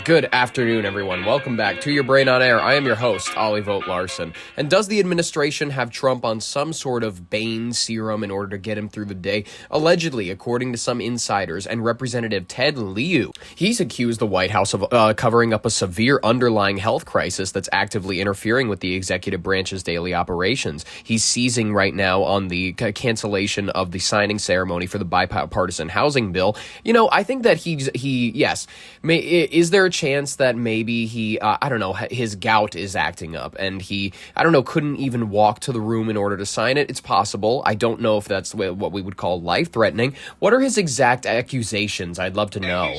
Good afternoon, everyone. Welcome back to Your Brain on Air. I am your host, Ollie Vogt Larson. And does the administration have Trump on some sort of Bane serum in order to get him through the day? Allegedly, according to some insiders and Representative Ted Lieu, he's accused the White House of covering up a severe underlying health crisis that's actively interfering with the executive branch's daily operations. He's seizing right now on the cancellation of the signing ceremony for the bipartisan housing bill. You know, I think that is there a chance that maybe his gout is acting up and he, couldn't even walk to the room in order to sign it? It's possible. I don't know if that's what we would call life-threatening. What are his exact accusations? I'd love to know.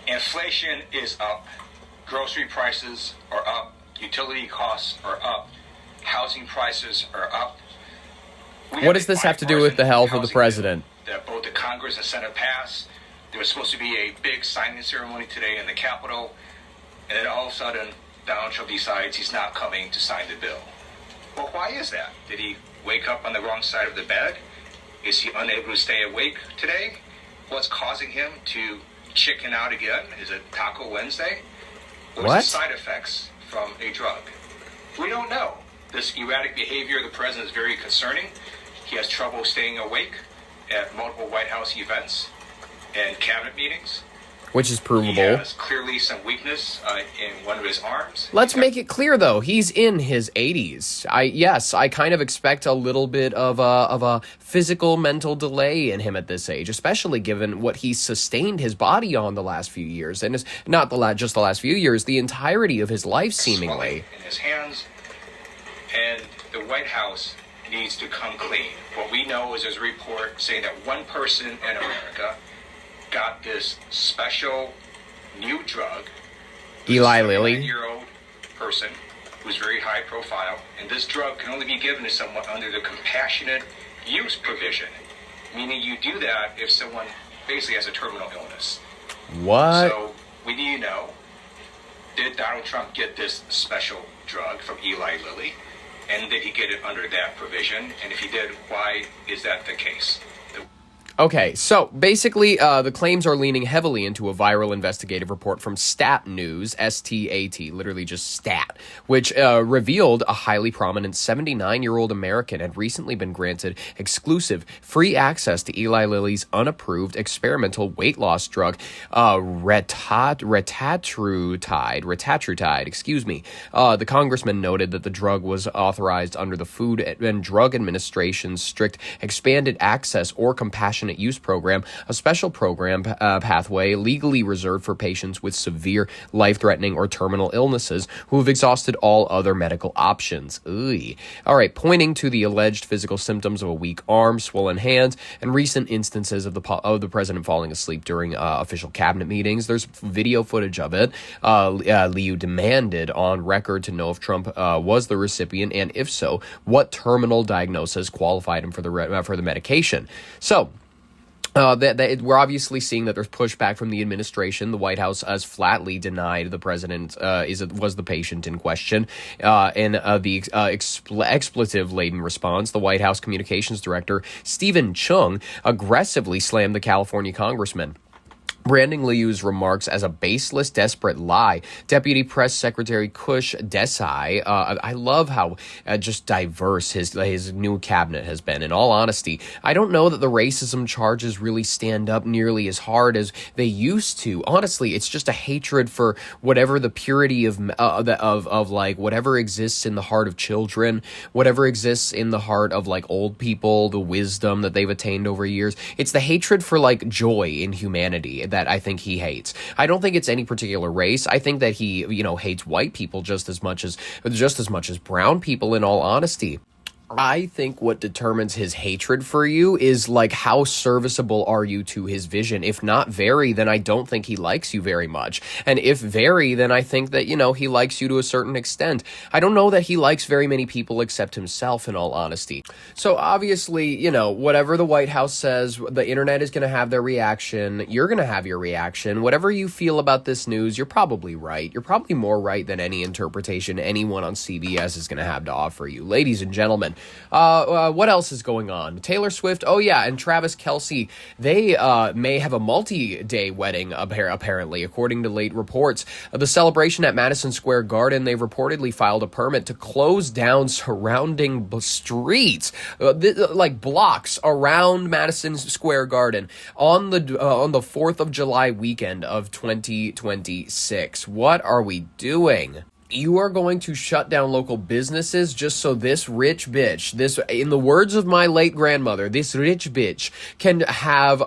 Inflation is up. Grocery prices are up. Utility costs are up. Housing prices are up. What does this have to do with the health of the president? That both the Congress and Senate passed. There was supposed to be a big signing ceremony today in the Capitol, and then all of a sudden, Donald Trump decides he's not coming to sign the bill. Well, why is that? Did he wake up on the wrong side of the bed? Is he unable to stay awake today? What's causing him to chicken out again? Is it Taco Wednesday? Or is it side effects from a drug? We don't know. This erratic behavior of the president is very concerning. He has trouble staying awake at multiple White House events and cabinet meetings. Which is provable. He has clearly some weakness in one of his arms. Let's make it clear, though. He's in his 80s. I kind of expect a little bit of a physical mental delay in him at this age, especially given what he's sustained his body on the last few years. And it's not just the last few years, the entirety of his life, seemingly. In his hands, and the White House needs to come clean. What we know is there's a report saying that one person in America got this special new drug. Eli Lilly. 9-year-old person who's very high profile, and this drug can only be given to someone under the compassionate use provision, meaning you do that if someone basically has a terminal illness. What? So we need to know, did Donald Trump get this special drug from Eli Lilly, and did he get it under that provision? And if he did, why is that the case? Okay, so basically, the claims are leaning heavily into a viral investigative report from Stat News, S-T-A-T, literally just stat, which revealed a highly prominent 79-year-old American had recently been granted exclusive free access to Eli Lilly's unapproved experimental weight loss drug, retatrutide. The congressman noted that the drug was authorized under the Food and Drug Administration's strict expanded access or compassionate use program, a special program pathway legally reserved for patients with severe, life-threatening, or terminal illnesses who have exhausted all other medical options. All right, pointing to the alleged physical symptoms of a weak arm, swollen hands, and recent instances of the president falling asleep during official cabinet meetings. There's video footage of it. Liu demanded on record to know if Trump was the recipient, and if so, what terminal diagnosis qualified him for the medication. So, we're obviously seeing that there's pushback from the administration. The White House has flatly denied the president was the patient in question. In the expletive-laden response, the White House communications director, Stephen Chung, aggressively slammed the California congressman, branding Liu's remarks as a baseless, desperate lie. Deputy Press Secretary Kush Desai, I love how just diverse his new cabinet has been. In all honesty, I don't know that the racism charges really stand up nearly as hard as they used to. Honestly, it's just a hatred for whatever the purity of like whatever exists in the heart of children, whatever exists in the heart of like old people, the wisdom that they've attained over years. It's the hatred for like joy in humanity that I think he hates. I don't think it's any particular race. I think that he, hates white people just as much as brown people, in all honesty. I think what determines his hatred for you is like how serviceable are you to his vision. If not very, then I don't think he likes you very much. And if very, then I think that, he likes you to a certain extent. I don't know that he likes very many people except himself, in all honesty. So obviously, whatever the White House says, the internet is going to have their reaction. You're going to have your reaction. Whatever you feel about this news, you're probably right. You're probably more right than any interpretation anyone on CBS is going to have to offer you. Ladies and gentlemen, What else is going on? Taylor Swift, oh yeah, and Travis Kelce, they may have a multi-day wedding, apparently, according to late reports. The celebration at Madison Square Garden, they've reportedly filed a permit to close down surrounding streets, like blocks around Madison Square Garden on the 4th of July weekend of 2026. What are we doing? You are going to shut down local businesses just so this rich bitch, this, in the words of my late grandmother, this rich bitch can have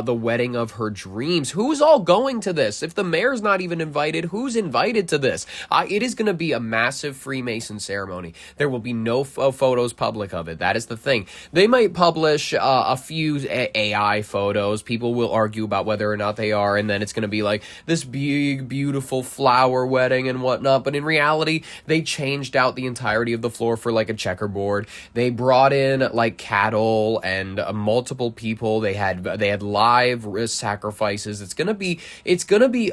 the wedding of her dreams. Who's all going to this? If the mayor's not even invited, who's invited to this? It is going to be a massive Freemason ceremony. There will be no photos public of it. That is the thing. They might publish a few AI photos. People will argue about whether or not they are, and then it's going to be like this big, beautiful flower wedding and whatnot. But in reality, they changed out the entirety of the floor for like a checkerboard. They brought in like cattle and multiple people. They had live sacrifices. It's gonna be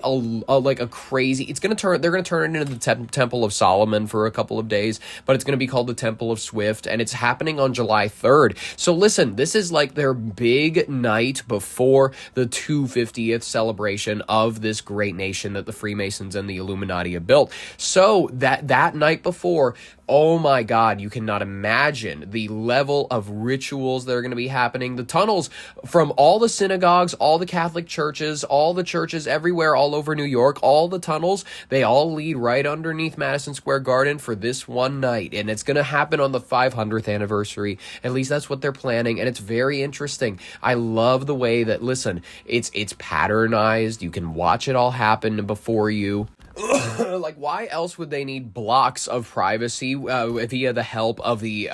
like a crazy. They're gonna turn it into the Temple of Solomon for a couple of days, but it's gonna be called the Temple of Swift, and it's happening on July 3rd. So listen, this is like their big night before the 250th celebration of this great nation that the Freemasons and the Illuminati have built. So that night before, oh my God, you cannot imagine the level of rituals that are going to be happening. The tunnels from all the synagogues, all the Catholic churches, all the churches everywhere, all over New York, all the tunnels, they all lead right underneath Madison Square Garden for this one night. And it's going to happen on the 500th anniversary. At least that's what they're planning. And it's very interesting. I love the way that, listen, it's patternized. You can watch it all happen before you. Like, why else would they need blocks of privacy via the help of the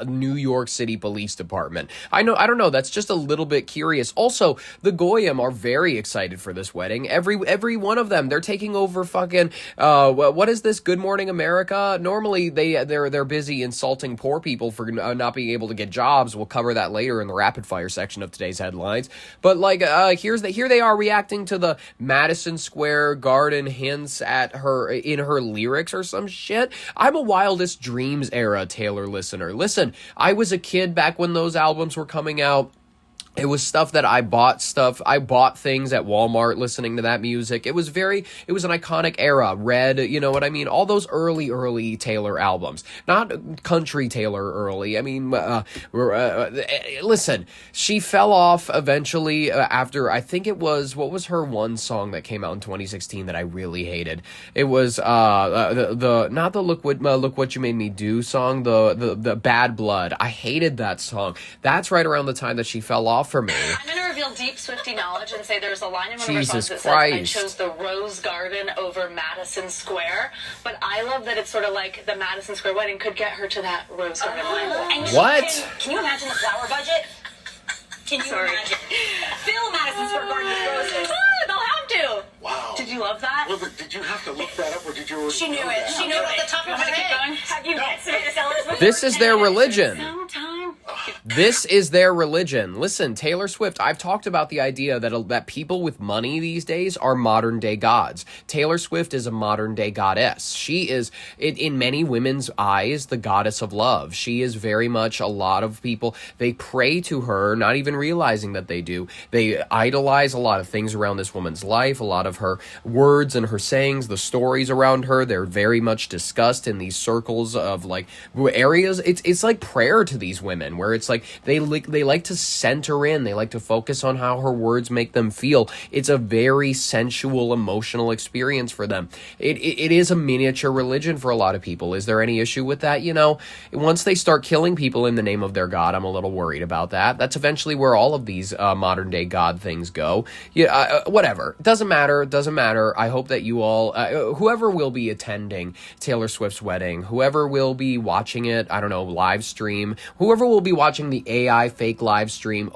New York City Police Department? I don't know. That's just a little bit curious. Also, the Goyim are very excited for this wedding. Every one of them, they're taking over fucking what is this? Good Morning America. Normally they're busy insulting poor people for not being able to get jobs. We'll cover that later in the rapid fire section of today's headlines. But like here they are reacting to the Madison Square Garden hints at her in her lyrics or some shit. I'm a Wildest Dreams era Taylor listener. Listen, I was a kid back when those albums were coming out. It was stuff that I bought things at Walmart listening to that music. It was an iconic era. Red, you know what I mean? All those early Taylor albums. Not country Taylor early. I mean, listen, she fell off eventually after, I think it was, what was her one song that came out in 2016 that I really hated? It was, not the Look What You Made Me Do song, the Bad Blood. I hated that song. That's right around the time that she fell off for me. I'm going to reveal deep Swiftie knowledge and say there's a line in one of our songs that Christ. says, I chose the Rose Garden over Madison Square. But I love that it's sort of like the Madison Square wedding could get her to that Rose Garden line. And What? Can you imagine the flower budget? Can you imagine? Fill Madison Square Garden with roses. They'll have to. Wow. Did you love that? Well, did you have to look that up, or did you already She knew know it. that? She knew it at the top of her head. Have you met Samantha Sellers before? This is their religion. Sometime. This is their religion. Listen, Taylor Swift, I've talked about the idea that people with money these days are modern day gods. Taylor Swift is a modern day goddess. She is, in many women's eyes, the goddess of love. She is very much, a lot of people, they pray to her, not even realizing that they do. They idolize a lot of things around this woman's life, a lot of her words and her sayings, the stories around her. They're very much discussed in these circles of like areas. It's like prayer to these women, where it's like they like to center in, they like to focus on how her words make them feel. It's a very sensual, emotional experience for them. It is a miniature religion for a lot of people. Is there any issue with that? You know, once they start killing people in the name of their god, I'm a little worried about that. That's eventually where all of these modern day god things go. Yeah, whatever. Doesn't matter. I hope that you all, whoever will be attending Taylor Swift's wedding, whoever will be watching it, I don't know, live stream, whoever will be watching the AI fake live stream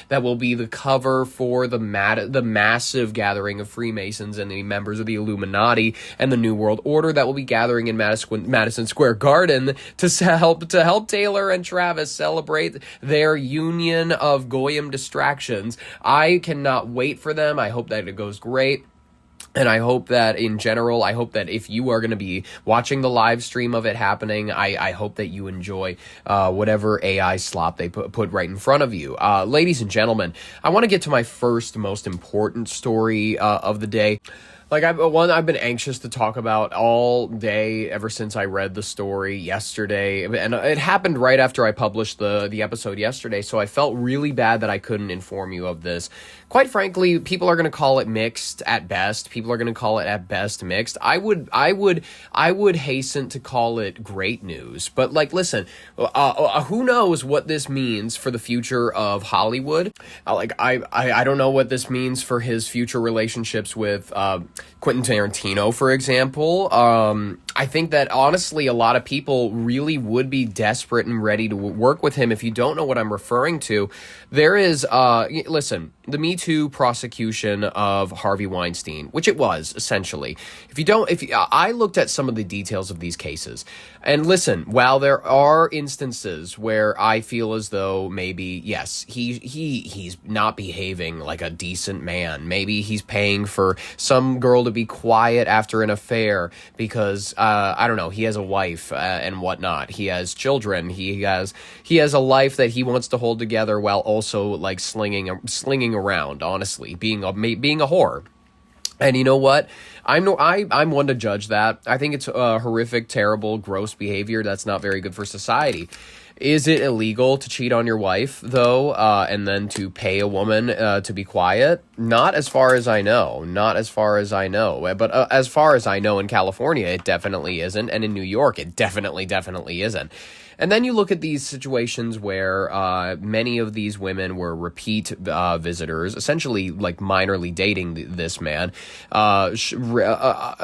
that will be the cover for the massive gathering of Freemasons and the members of the Illuminati and the New World Order that will be gathering in Madison Square Garden to help Taylor and Travis celebrate their union of Goyim distractions. I cannot wait for them. I hope that it goes great. And I hope that in general, I hope that if you are going to be watching the live stream of it happening, I hope that you enjoy whatever AI slop they put right in front of you. Ladies and gentlemen, I want to get to my first most important story of the day. Like, I've been anxious to talk about all day ever since I read the story yesterday, and it happened right after I published the episode yesterday, so I felt really bad that I couldn't inform you of this. Quite frankly, people are going to call it mixed at best. People are going to call it at best mixed. I would hasten to call it great news. But like, listen, who knows what this means for the future of Hollywood? I don't know what this means for his future relationships with Quentin Tarantino, for example. I think that honestly, a lot of people really would be desperate and ready to work with him. If you don't know what I'm referring to, there is, listen, the Me Too prosecution of Harvey Weinstein, which it was essentially. I looked at some of the details of these cases, and listen, while there are instances where I feel as though maybe, yes, he's not behaving like a decent man. Maybe he's paying for some girl to be quiet after an affair because, I don't know, he has a wife and whatnot. He has children. He has a life that he wants to hold together while also like slinging around, honestly, being a whore. And you know what? I'm one to judge that. I think it's horrific, terrible, gross behavior that's not very good for society. Is it illegal to cheat on your wife, though, and then to pay a woman to be quiet? Not as far as I know. Not as far as I know. But as far as I know, in California, it definitely isn't. And in New York, it definitely isn't. And then you look at these situations where many of these women were repeat visitors, essentially like minorly dating this man.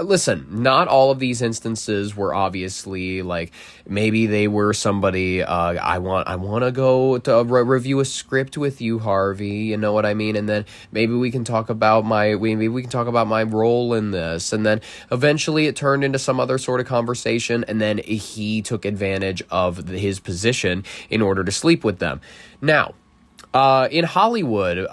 Listen, not all of these instances were obviously like, maybe they were somebody, I want to go to review a script with you, Harvey, you know what I mean? And then maybe we can talk about my role in this. And then eventually it turned into some other sort of conversation, and then he took advantage of his position in order to sleep with them. Now, in Hollywood,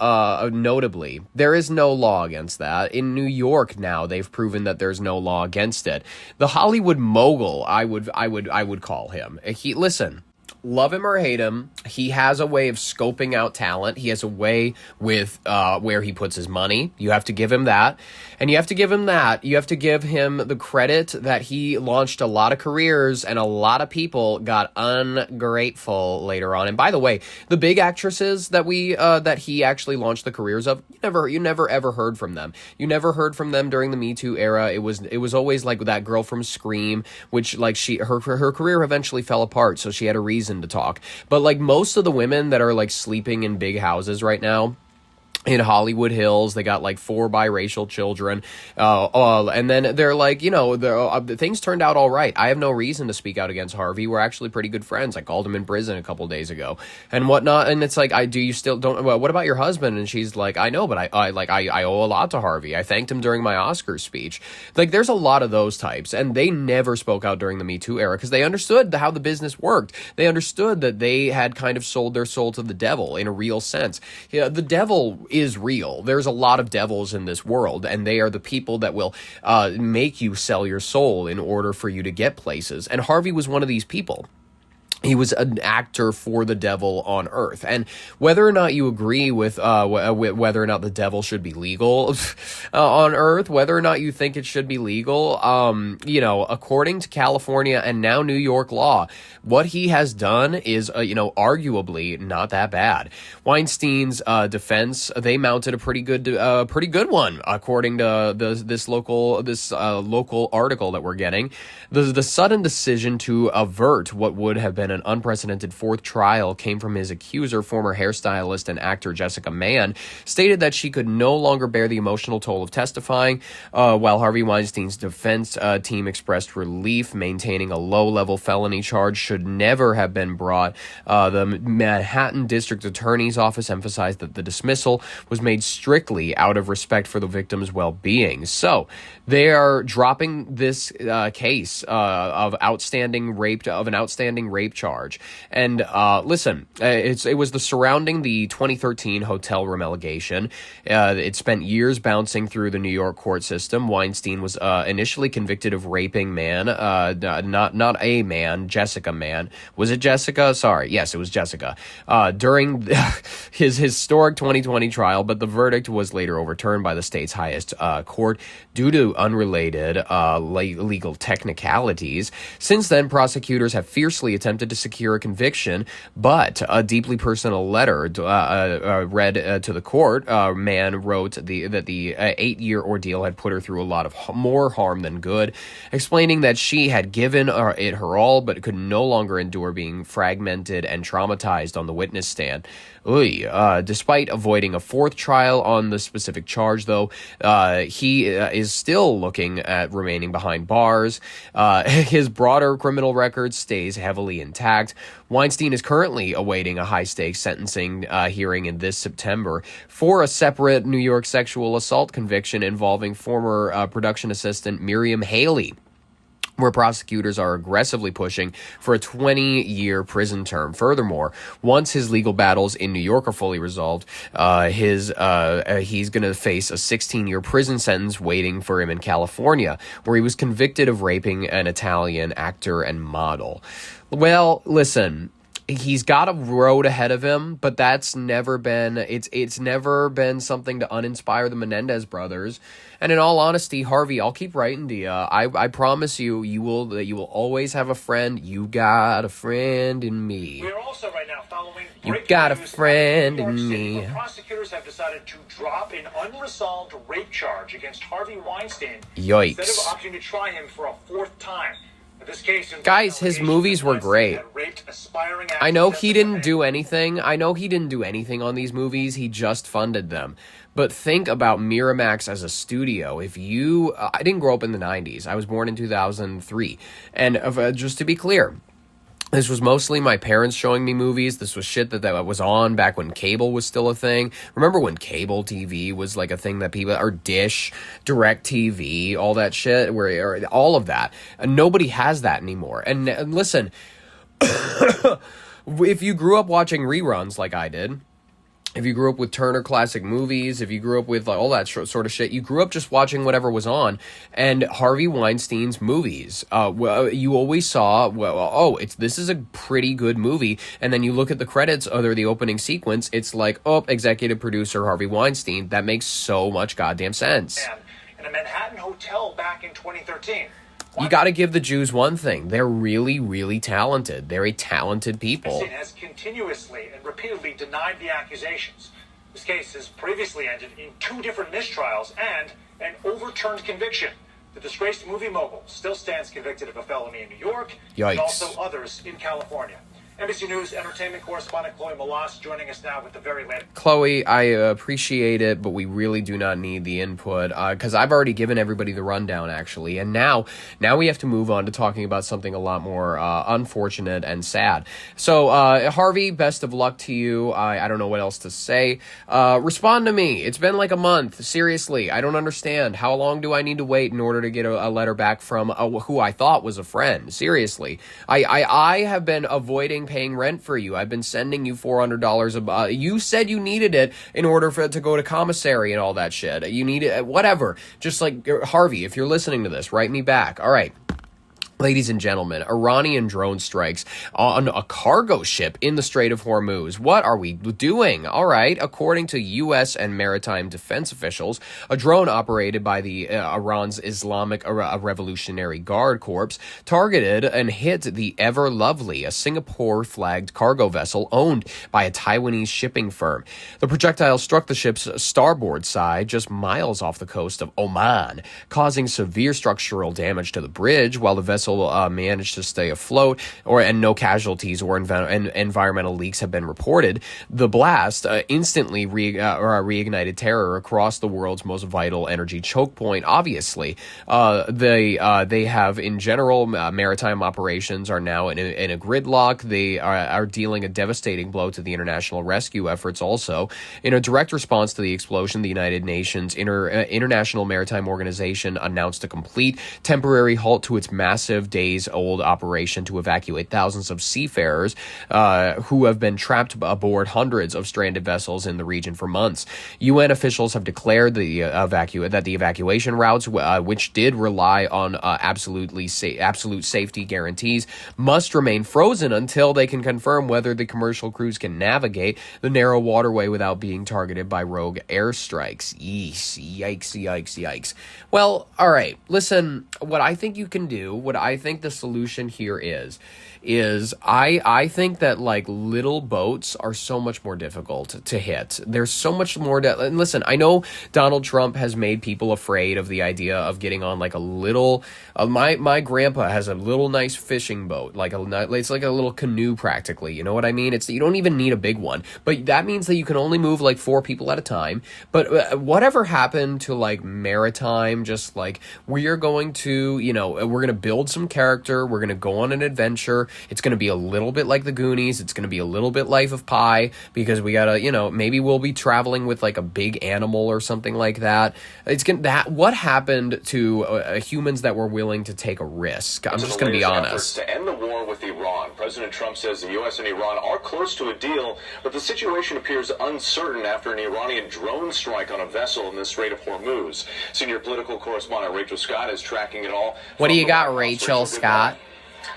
notably, there is no law against that. In New York now, they've proven that there's no law against it. The Hollywood mogul, I would call him. Listen, love him or hate him, he has a way of scoping out talent. He has a way with where he puts his money. You have to give him that. And you have to give him that. You have to give him the credit that he launched a lot of careers, and a lot of people got ungrateful later on. And by the way, the big actresses that he actually launched the careers of, you never ever heard from them. You never heard from them during the Me Too era. It was always like that girl from Scream, which like her career eventually fell apart, so she had a reason to talk. But like most of the women that are like sleeping in big houses right now in Hollywood Hills, they got like 4 biracial children, and then they're like, things turned out all right. I have no reason to speak out against Harvey. We're actually pretty good friends. I called him in prison a couple days ago and whatnot. And it's like, what about your husband? And she's like, I know, but I owe a lot to Harvey. I thanked him during my Oscars speech. Like, there's a lot of those types, and they never spoke out during the Me Too era because they understood how the business worked. They understood that they had kind of sold their soul to the devil in a real sense. Yeah, the devil is real. There's a lot of devils in this world, and they are the people that will make you sell your soul in order for you to get places. And Harvey was one of these people. He was an actor for the devil on earth. And whether or not you agree with whether or not the devil should be legal on earth, whether or not you think it should be legal, according to California and now New York law, what he has done is, arguably not that bad. Weinstein's defense, they mounted a pretty good one, according to this local article that we're getting. The sudden decision to avert what would have been an unprecedented 4th trial came from his accuser, former hairstylist and actor Jessica Mann, stated that she could no longer bear the emotional toll of testifying, while Harvey Weinstein's defense team expressed relief, maintaining a low-level felony charge should never have been brought. The Manhattan District Attorney's Office emphasized that the dismissal was made strictly out of respect for the victim's well-being. So they are dropping this case of an outstanding rape charge. And listen, it was surrounding the 2013 hotel room allegation. It spent years bouncing through the New York court system. Weinstein was initially convicted of raping not a man, Jessica Mann. Was it Jessica? Sorry. Yes, it was Jessica. During his historic 2020 trial, but the verdict was later overturned by the state's highest court due to unrelated legal technicalities. Since then, prosecutors have fiercely attempted to secure a conviction, but a deeply personal letter read to the court, Mann wrote that the 8-year ordeal had put her through a lot of more harm than good, explaining that she had given it her all, but could no longer endure being fragmented and traumatized on the witness stand. Despite avoiding a fourth trial on the specific charge, though, he is still looking at remaining behind bars. His broader criminal record stays heavily intact. Weinstein is currently awaiting a high-stakes sentencing hearing in this September for a separate New York sexual assault conviction involving former production assistant Miriam Haley, where prosecutors are aggressively pushing for a 20-year prison term. Furthermore, once his legal battles in New York are fully resolved, he's going to face a 16-year prison sentence waiting for him in California, where he was convicted of raping an Italian actor and model. Well, listen, he's got a road ahead of him, but that's never been it's never been something to uninspire the Menendez brothers. And in all honesty, Harvey, I'll keep writing to you. I promise you will always have a friend. You got a friend in me. We are also right now following. You got a friend in me. Where prosecutors have decided to drop an unresolved rape charge against Harvey Weinstein. Yikes. Instead of opting to try him for a fourth time. This case guys, his movies were great. I know he didn't do anything. I know he didn't do anything on these movies. He just funded them. But think about Miramax as a studio. I didn't grow up in the 90s. I was born in 2003. And just to be clear, this was mostly my parents showing me movies. This was shit that was on back when cable was still a thing. Remember when cable TV was like a thing that people, or Dish, Direct TV, all that shit, all of that. And nobody has that anymore. And listen, if you grew up watching reruns like I did, if you grew up with Turner Classic Movies, if you grew up with all that sort of shit, you grew up just watching whatever was on. And Harvey Weinstein's movies, you always saw, this is a pretty good movie. And then you look at the credits, or the opening sequence, it's like, executive producer Harvey Weinstein. That makes so much goddamn sense. In a Manhattan hotel back in 2013. You got to give the Jews one thing. They're really, really talented. They're a talented people. Weinstein has continuously and repeatedly denied the accusations. This case has previously ended in 2 different mistrials and an overturned conviction. The disgraced movie mogul still stands convicted of a felony in New York. Yikes. And also others in California. NBC News entertainment correspondent Chloe Malas joining us now with the very latest. Chloe, I appreciate it, but we really do not need the input, because I've already given everybody the rundown, actually. And now we have to move on to talking about something a lot more unfortunate and sad. So, Harvey, best of luck to you. I don't know what else to say. Respond to me. It's been like a month. Seriously, I don't understand. How long do I need to wait in order to get a letter back from who I thought was a friend? Seriously. I have been avoiding paying rent for you. I've been sending you $400 you said you needed it in order for it to go to commissary and all that shit. You need it, whatever. Just like, Harvey, if you're listening to this, write me back. All right. Ladies and gentlemen, Iranian drone strikes on a cargo ship in the Strait of Hormuz. What are we doing? All right. According to U.S. and maritime defense officials, a drone operated by the Iran's Islamic Revolutionary Guard Corps targeted and hit the Ever Lovely, a Singapore-flagged cargo vessel owned by a Taiwanese shipping firm. The projectile struck the ship's starboard side just miles off the coast of Oman, causing severe structural damage to the bridge, while the vessel managed to stay afloat, and no casualties or environmental leaks have been reported. The blast instantly reignited terror across the world's most vital energy choke point. Obviously, they have, in general, maritime operations are now in a gridlock. They are dealing a devastating blow to the international rescue efforts. Also, in a direct response to the explosion, the United Nations International Maritime Organization announced a complete temporary halt to its massive massive days-old operation to evacuate thousands of seafarers who have been trapped aboard hundreds of stranded vessels in the region for months. UN officials have declared that the evacuation routes, which did rely on absolute safety guarantees, must remain frozen until they can confirm whether the commercial crews can navigate the narrow waterway without being targeted by rogue airstrikes. Yikes. Well, all right, listen, what I think you can do, what I think the solution here is I think that like little boats are so much more difficult to hit. There's so much more and listen, I know Donald Trump has made people afraid of the idea of getting on like a little my grandpa has a little nice fishing boat, it's like a little canoe practically, you know what I mean? You don't even need a big one, but that means that you can only move like 4 people at a time. But whatever happened to like maritime, just like we're going to build some character, we're going to go on an adventure. It's going to be a little bit like the Goonies. It's going to be a little bit Life of Pi, because we got to, maybe we'll be traveling with like a big animal or something like that. What happened to humans that were willing to take a risk? I'm just going to be honest. To end the war with Iran, President Trump says the U.S. and Iran are close to a deal, but the situation appears uncertain after an Iranian drone strike on a vessel in the Strait of Hormuz. Senior political correspondent Rachel Scott is tracking it all. What do you got, Rachel Scott?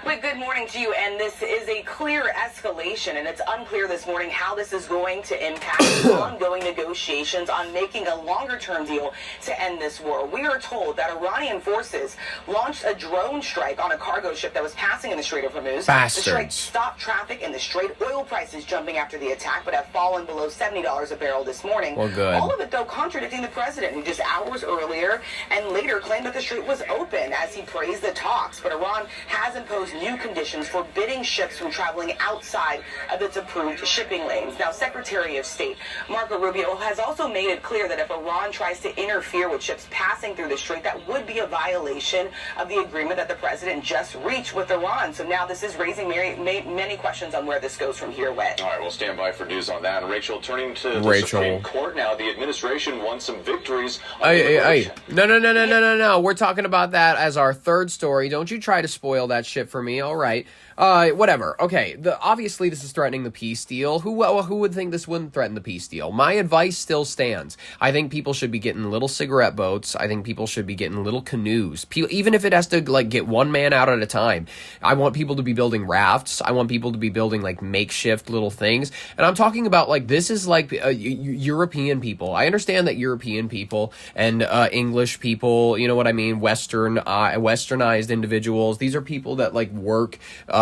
Wait, good morning to you, and this is a clear escalation, and it's unclear this morning how this is going to impact ongoing negotiations on making a longer-term deal to end this war. We are told that Iranian forces launched a drone strike on a cargo ship that was passing in the Strait of Hormuz. Bastards. The strike stopped traffic in the Strait. Oil prices jumping after the attack, but have fallen below $70 a barrel this morning. Well, good. All of it, though, contradicting the president, who just hours earlier and later claimed that the Strait was open as he praised the talks. But Iran has imposed new conditions forbidding ships from traveling outside of its approved shipping lanes. Now, Secretary of State Marco Rubio has also made it clear that if Iran tries to interfere with ships passing through the strait, that would be a violation of the agreement that the president just reached with Iran. So now this is raising many questions on where this goes from here, Wet. All right, we'll stand by for news on that. And Rachel, turning to the Supreme Court now, the administration won some victories. No. We're talking about that as our third story. Don't you try to spoil that shit for me. All right. Whatever. Okay. Obviously this is threatening the peace deal. Who would think this wouldn't threaten the peace deal? My advice still stands. I think people should be getting little cigarette boats. I think people should be getting little canoes. Even if it has to like get one man out at a time. I want people to be building rafts. I want people to be building like makeshift little things. And I'm talking about like, this is like European people. I understand that European people and English people, you know what I mean? Westernized individuals. These are people that like work,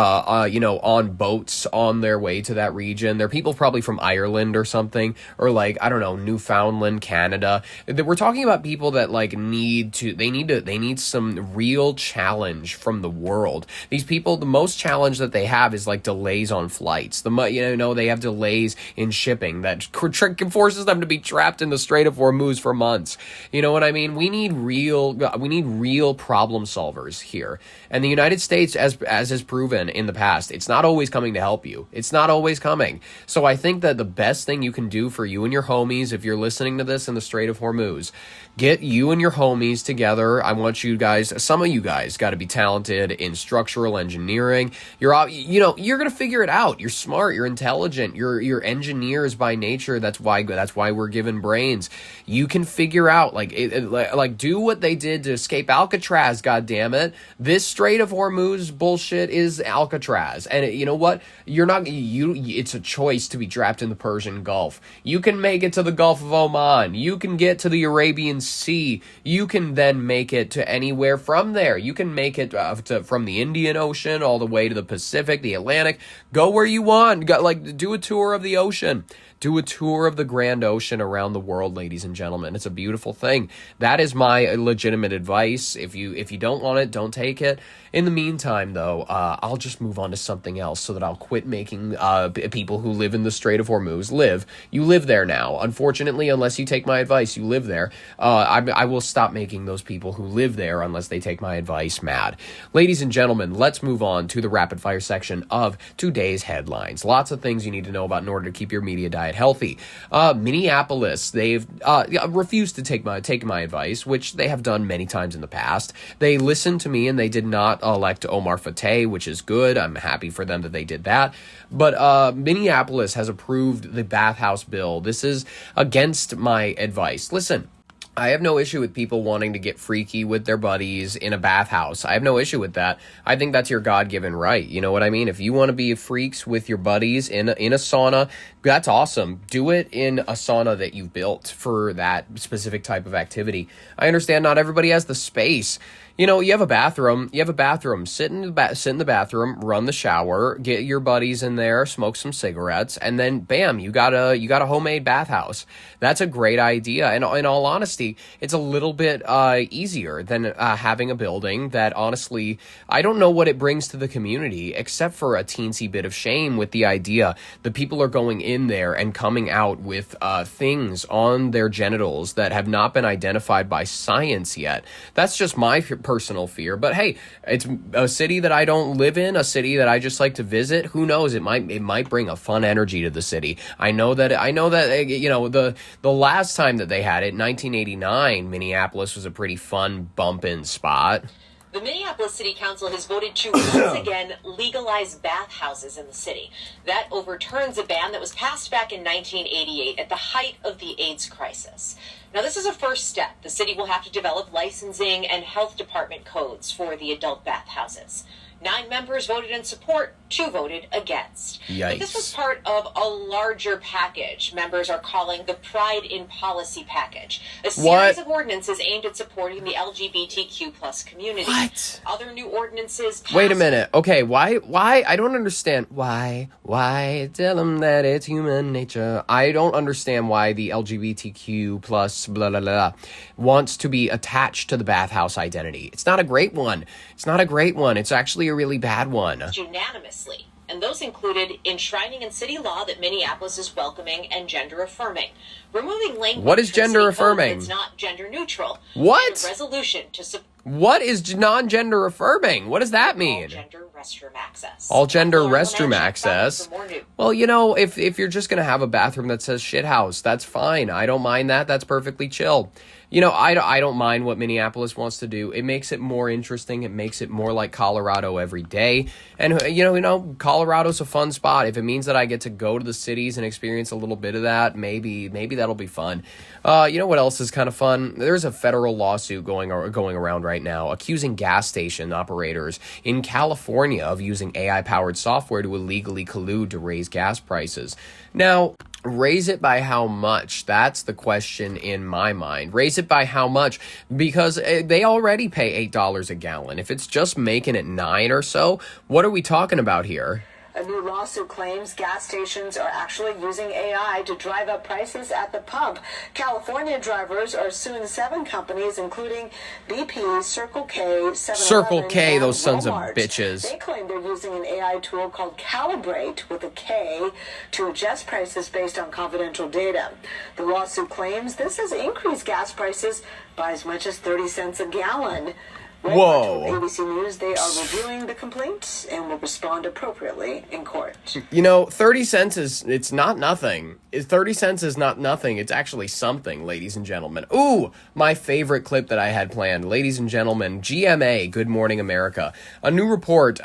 on boats on their way to that region. They're people probably from Ireland or something, or like, I don't know, Newfoundland, Canada. We're talking about people that like they need some real challenge from the world. These people, the most challenge that they have is like delays on flights. They have delays in shipping that forces them to be trapped in the Strait of Hormuz for months. You know what I mean? We need real problem solvers here. And the United States, as has proven in the past, it's not always coming to help you. It's not always coming. So I think that the best thing you can do for you and your homies, if you're listening to this in the Strait of Hormuz, get you and your homies together. I want you guys, some of you guys got to be talented in structural engineering. You're going to figure it out. You're smart, you're intelligent, you're engineers by nature. That's why we're given brains. You can figure out like do what they did to escape Alcatraz, God damn it. This Strait of Hormuz bullshit is Alcatraz. And you know what? It's a choice to be trapped in the Persian Gulf. You can make it to the Gulf of Oman. You can get to the Arabian Sea. You can then make it to anywhere from there. You can make it from the Indian Ocean all the way to the Pacific, the Atlantic. Go where you want. Do a tour of the ocean. Do a tour of the grand ocean around the world, ladies and gentlemen. It's a beautiful thing. That is my legitimate advice. If you don't want it, don't take it. In the meantime, though, I'll just move on to something else so that I'll quit making people who live in the Strait of Hormuz live. You live there now. Unfortunately, unless you take my advice, you live there. I will stop making those people who live there, unless they take my advice, mad. Ladies and gentlemen, let's move on to the rapid fire section of today's headlines. Lots of things you need to know about in order to keep your media diet diet healthy. Minneapolis, they've refused to take my advice, which they have done many times in the past. They listened to me and they did not elect Omar Fateh, which is good. I'm happy for them that they did that. But Minneapolis has approved the bathhouse bill. This is against my advice. Listen, I have no issue with people wanting to get freaky with their buddies in a bathhouse. I have no issue with that. I think that's your God-given right. You know what I mean? If you want to be freaks with your buddies in a sauna, that's awesome. Do it in a sauna that you've built for that specific type of activity. I understand not everybody has the space. You know, you have a bathroom, sit in the bathroom, run the shower, get your buddies in there, smoke some cigarettes, and then bam, you got a homemade bathhouse. That's a great idea. And in all honesty, it's a little bit easier than having a building that, honestly, I don't know what it brings to the community except for a teensy bit of shame with the idea that people are going in there and coming out with things on their genitals that have not been identified by science yet. That's just my personal fear. But hey, it's a city that I don't live in, a city that I just like to visit. Who knows? It might bring a fun energy to the city. I know that you know, the last time that they had it, 1989, Minneapolis was a pretty fun bump-in spot. The Minneapolis City Council has voted to once again legalize bathhouses in the city. That overturns a ban that was passed back in 1988 at the height of the AIDS crisis. Now, this is a first step. The city will have to develop licensing and health department codes for the adult bathhouses. 9 members voted in support, 2 voted against. Yikes. But this was part of a larger package members are calling the Pride in Policy package, a series of ordinances aimed at supporting the LGBTQ plus community. What? Other new ordinances passed. Wait a minute. Okay, why? I don't understand. Why? Tell them that it's human nature. I don't understand why the LGBTQ plus blah, blah, blah wants to be attached to the bathhouse identity. It's not a great one. It's actually a really bad one. Unanimously. And those included enshrining in city law that Minneapolis is welcoming and gender affirming. Removing language. What is gender affirming? It's not gender neutral. What? And a resolution to What is non-gender affirming? What does that mean? All gender restroom access. All gender restroom access. Well, you know, if you're just going to have a bathroom that says shit house, that's fine. I don't mind that. That's perfectly chill. You know, I don't mind what Minneapolis wants to do. It makes it more interesting. It makes it more like Colorado every day. And, you know, Colorado's a fun spot. If it means that I get to go to the cities and experience a little bit of that, maybe that'll be fun. You know what else is kind of fun? There's a federal lawsuit going around right now accusing gas station operators in California of using AI-powered software to illegally collude to raise gas prices. Now, raise it by how much? That's the question in my mind. Raise it by how much? Because they already pay $8 a gallon. If it's just making it $9 or so, what are we talking about here? A new lawsuit claims gas stations are actually using AI to drive up prices at the pump. California drivers are suing 7 companies, including BP, Circle K, 7-Eleven, Circle K, and those sons Walmart. of bitches. They claim they're using an AI tool called Calibrate, with a K, to adjust prices based on confidential data. The lawsuit claims this has increased gas prices by as much as 30 cents a gallon. Whoa. Told ABC News they are reviewing the complaint and will respond appropriately in court. You know, 30 cents it's not nothing. 30 cents is not nothing. It's actually something, ladies and gentlemen. Ooh, my favorite clip that I had planned. Ladies and gentlemen, GMA, Good Morning America. A new report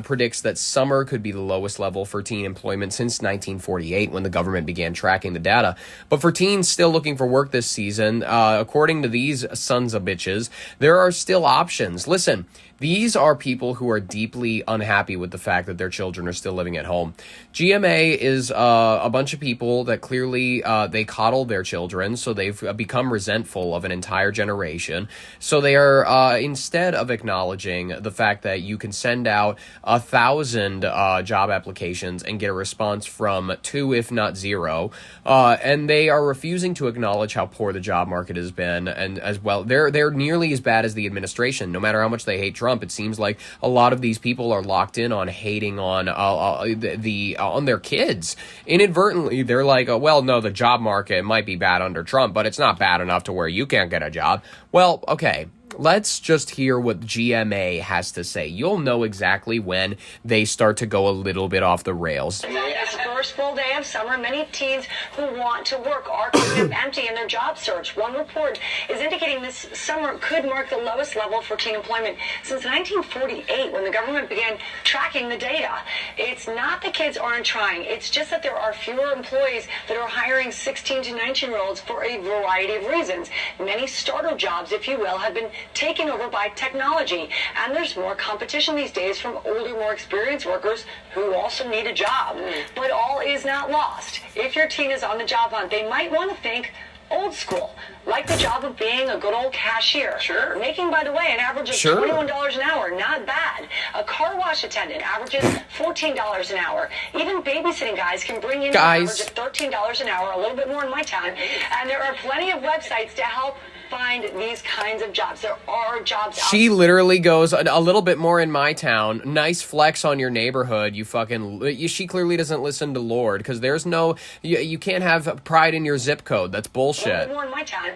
predicts that summer could be the lowest level for teen employment since 1948 when the government began tracking the data. But for teens still looking for work this season, according to these sons of bitches, there are still options. Listen, these are people who are deeply unhappy with the fact that their children are still living at home. GMA is a bunch of people that clearly they coddle their children, so they've become resentful of an entire generation. So they are, instead of acknowledging the fact that you can send out 1,000 job applications and get a response from 2, if not 0, and they are refusing to acknowledge how poor the job market has been, and as well, they're nearly as bad as the administration. No matter how much they hate Trump, it seems like a lot of these people are locked in on hating on on their kids. Inadvertently, they're like, oh, well, no, the job market might be bad under Trump, but it's not bad enough to where you can't get a job. Well, okay. Let's just hear what GMA has to say. You'll know exactly when they start to go a little bit off the rails. As first full day of summer, many teens who want to work are kind of empty in their job search. One report is indicating this summer could mark the lowest level for teen employment since 1948, when the government began tracking the data. It's not the kids aren't trying. It's just that there are fewer employees that are hiring 16 to 19-year-olds for a variety of reasons. Many starter jobs, if you will, have been taken over by technology, and there's more competition these days from older, more experienced workers who also need a job. But all is not lost. If your teen is on the job hunt, they might want to think old school, like the job of being a good old cashier. Sure. Making, by the way, an average of $21 an hour. Not bad. A car wash attendant averages $14 an hour. Even babysitting guys can bring in an average of $13 an hour, a little bit more in my town. And there are plenty of websites to help find these kinds of jobs. There are jobs out. She literally goes a little bit more in my town. Nice flex on your neighborhood. She clearly doesn't listen to Lord, because there's no, you can't have pride in your zip code. That's bullshit. A little bit more in my town.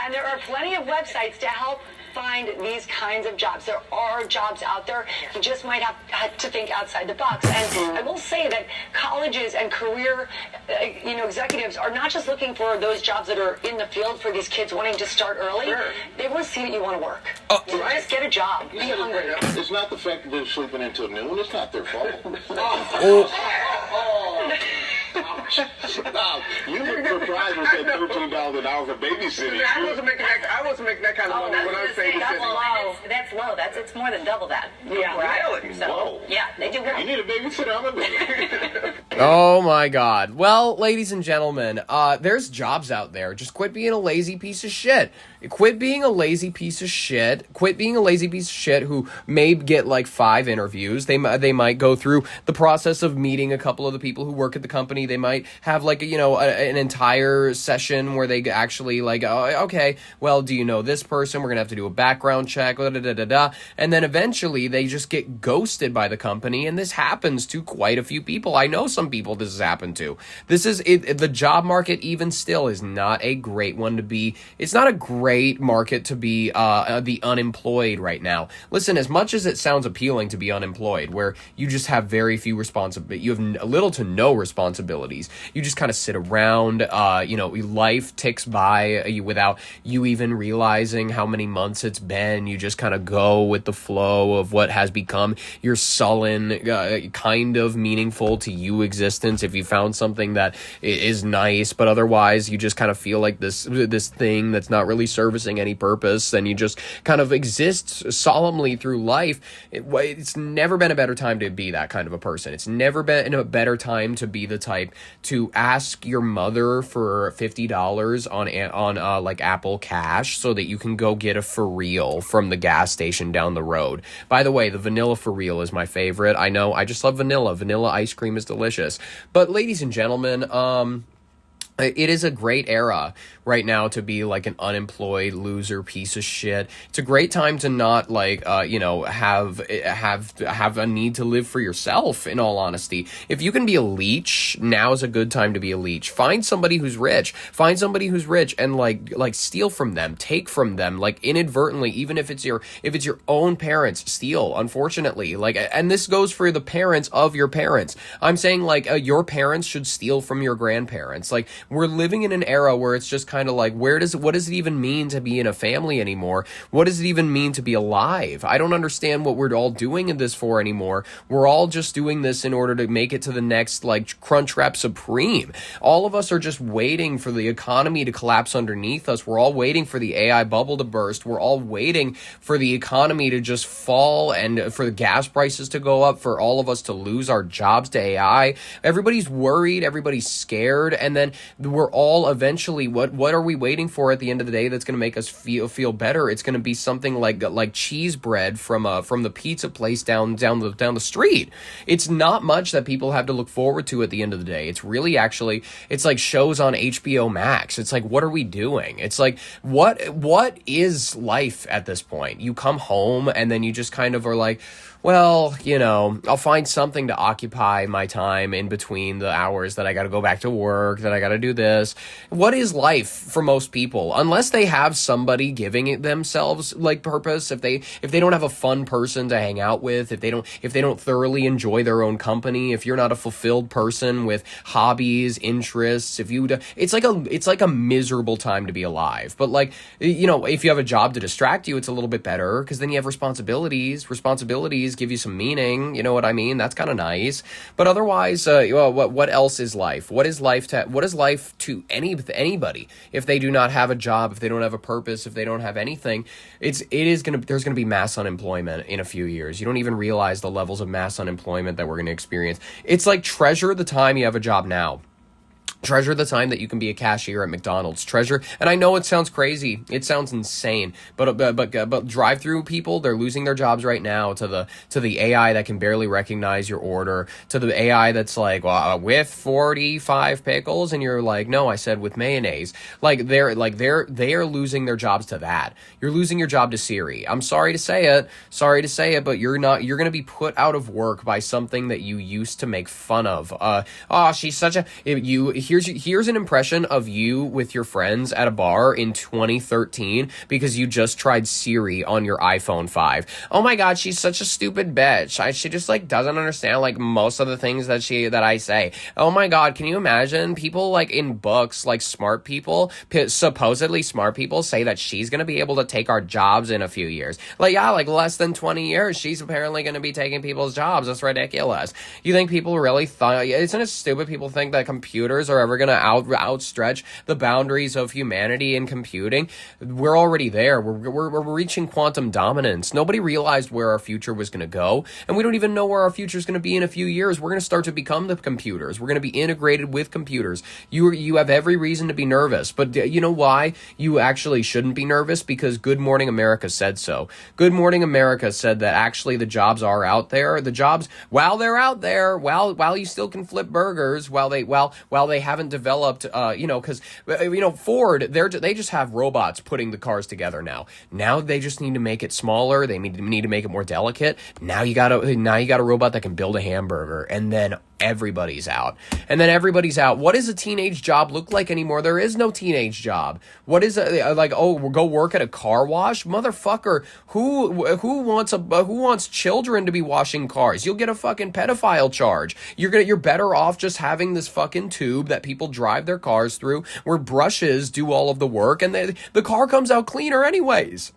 And there are plenty of websites to help find these kinds of jobs. There are jobs out there. You just might have to think outside the box. And I will say that colleges and career executives are not just looking for those jobs that are in the field for these kids wanting to start early. Sure. They want to see that you want to work. Just get a job. Be hungry. It's not the fact that they're sleeping until noon. It's not their fault. Now, you look surprised when said $13 an hour for babysitting. I wasn't making that kind of money when I was babysitting. That's low. It's more than double that. Yeah, really? So, yeah, they do well. You need a babysitter? I'm a babysitter. Oh my God. Well, ladies and gentlemen, there's jobs out there. Just quit being a lazy piece of shit. Quit being a lazy piece of shit. Quit being a lazy piece of shit who may get like 5 interviews. They might go through the process of meeting a couple of the people who work at the company. They might have like, an entire session where they actually like, okay, well, do you know this person? We're going to have to do a background check, and then eventually they just get ghosted by the company. And this happens to quite a few people. I know some people this has happened to. This is it. The job market even still is not a great one to be. It's not a great market to be the unemployed right now. Listen, as much as it sounds appealing to be unemployed, where you just have very few you have little to no responsibilities. You just kind of sit around, life ticks by without you even realizing how many months it's been. You just kind of go with the flow of what has become your sullen, kind of meaningful to you existence. If you found something that is nice, but otherwise you just kind of feel like this thing that's not really servicing any purpose, and you just kind of exist solemnly through life. It's never been a better time to be that kind of a person. It's never been a better time to be the type to ask your mother for $50 on like Apple Cash so that you can go get a for real from the gas station down the road. By the way, the vanilla for real is my favorite. I know, I just love vanilla. Vanilla ice cream is delicious. But ladies and gentlemen, it is a great era right now to be like an unemployed loser piece of shit. It's a great time to not like have a need to live for yourself, in all honesty. If you can be a leech, now's a good time to be a leech. Find somebody who's rich and like steal from them, take from them, like inadvertently, even if it's your own parents, steal, unfortunately. Like, and this goes for the parents of your parents. I'm saying like your parents should steal from your grandparents. Like, we're living in an era where it's just kind of like, what does it even mean to be in a family anymore? What does it even mean to be alive? I don't understand what we're all doing this for anymore. We're all just doing this in order to make it to the next like Crunchwrap Supreme. All of us are just waiting for the economy to collapse underneath us. We're all waiting for the AI bubble to burst. We're all waiting for the economy to just fall and for the gas prices to go up, for all of us to lose our jobs to AI. Everybody's worried. Everybody's scared. And then we're all eventually, what are we waiting for at the end of the day that's going to make us feel better? It's going to be something like cheese bread from the pizza place down the street. It's not much that people have to look forward to at the end of the day. It's really actually, it's like shows on HBO Max. It's like, what are we doing? It's like, what is life at this point? You come home and then you just kind of are like, well, I'll find something to occupy my time in between the hours that I got to go back to work, that I got to do this. What is life for most people? Unless they have somebody giving it themselves like purpose, if they don't have a fun person to hang out with, if they don't thoroughly enjoy their own company, if you're not a fulfilled person with hobbies, interests, it's like a miserable time to be alive. But like, if you have a job to distract you, it's a little bit better because then you have responsibilities. Responsibilities give you some meaning. You know what I mean? That's kind of nice. But otherwise, what else is life? What is life to anybody if they do not have a job, if they don't have a purpose, if they don't have anything? There's gonna be mass unemployment in a few years. You don't even realize the levels of mass unemployment that we're going to experience. It's like treasure the time you have a job now. Treasure the time that you can be a cashier at McDonald's. And I know it sounds crazy, it sounds insane, but drive-through people, they're losing their jobs right now to the AI that can barely recognize your order, to the AI that's like, well, with 45 pickles, and you're like, no, I said with mayonnaise. They are losing their jobs to that. You're losing your job to Siri. I'm sorry to say it, but you're going to be put out of work by something that you used to make fun of. She's such a Here's an impression of you with your friends at a bar in 2013 because you just tried Siri on your iPhone 5. Oh my God, she's such a stupid bitch. She just doesn't understand most of the things that I say. Oh my God, can you imagine people in books, smart people, supposedly smart people say that she's going to be able to take our jobs in a few years. Less than 20 years, she's apparently going to be taking people's jobs. That's ridiculous. You think people really thought, isn't it stupid people think that computers are ever going to outstretch the boundaries of humanity in computing? We're already there. We're reaching quantum dominance. Nobody realized where our future was going to go, and we don't even know where our future is going to be in a few years. We're going to start to become the computers. We're going to be integrated with computers. You have every reason to be nervous, but you know why you actually shouldn't be nervous? Because Good Morning America said so. Good Morning America said that actually the jobs are out there. The jobs, while they're out there, while you still can flip burgers, while they haven't developed, because Ford, they just have robots putting the cars together now. Now they just need to make it smaller. They need to make it more delicate. Now you got a robot that can build a hamburger, and then everybody's out. What does a teenage job look like anymore? There is no teenage job. What is go work at a car wash? Motherfucker, who wants children to be washing cars? You'll get a fucking pedophile charge. You're better off just having this fucking tube that people drive their cars through where brushes do all of the work, and the car comes out cleaner anyways.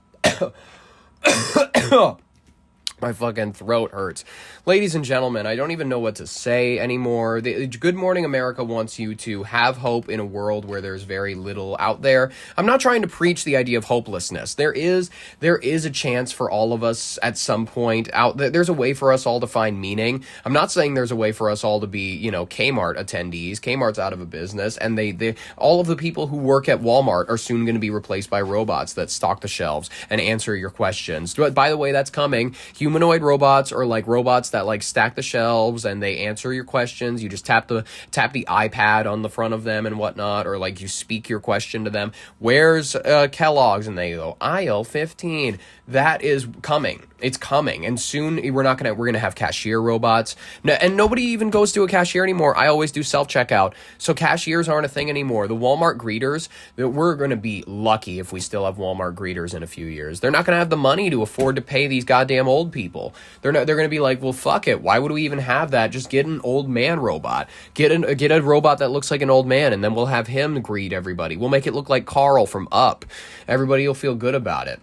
My fucking throat hurts. Ladies and gentlemen, I don't even know what to say anymore. Good Morning America wants you to have hope in a world where there's very little out there. I'm not trying to preach the idea of hopelessness. There is a chance for all of us at some point out there. There's a way for us all to find meaning. I'm not saying there's a way for us all to be, Kmart attendees. Kmart's out of a business, and they all of the people who work at Walmart are soon going to be replaced by robots that stock the shelves and answer your questions. By the way, that's coming. Humanoid robots, or robots that stack the shelves and they answer your questions. You just tap the iPad on the front of them and whatnot, or you speak your question to them. Where's Kellogg's? And they go, aisle 15. That is coming. It's coming, and soon we're gonna have cashier robots. No, and nobody even goes to a cashier anymore. I always do self-checkout, so cashiers aren't a thing anymore. The Walmart greeters, we're gonna be lucky if we still have Walmart greeters in a few years. They're not gonna have the money to afford to pay these goddamn old people. They're gonna be like, well, fuck it. Why would we even have that? Just get an old man robot. Get a robot that looks like an old man, and then we'll have him greet everybody. We'll make it look like Carl from Up. Everybody will feel good about it.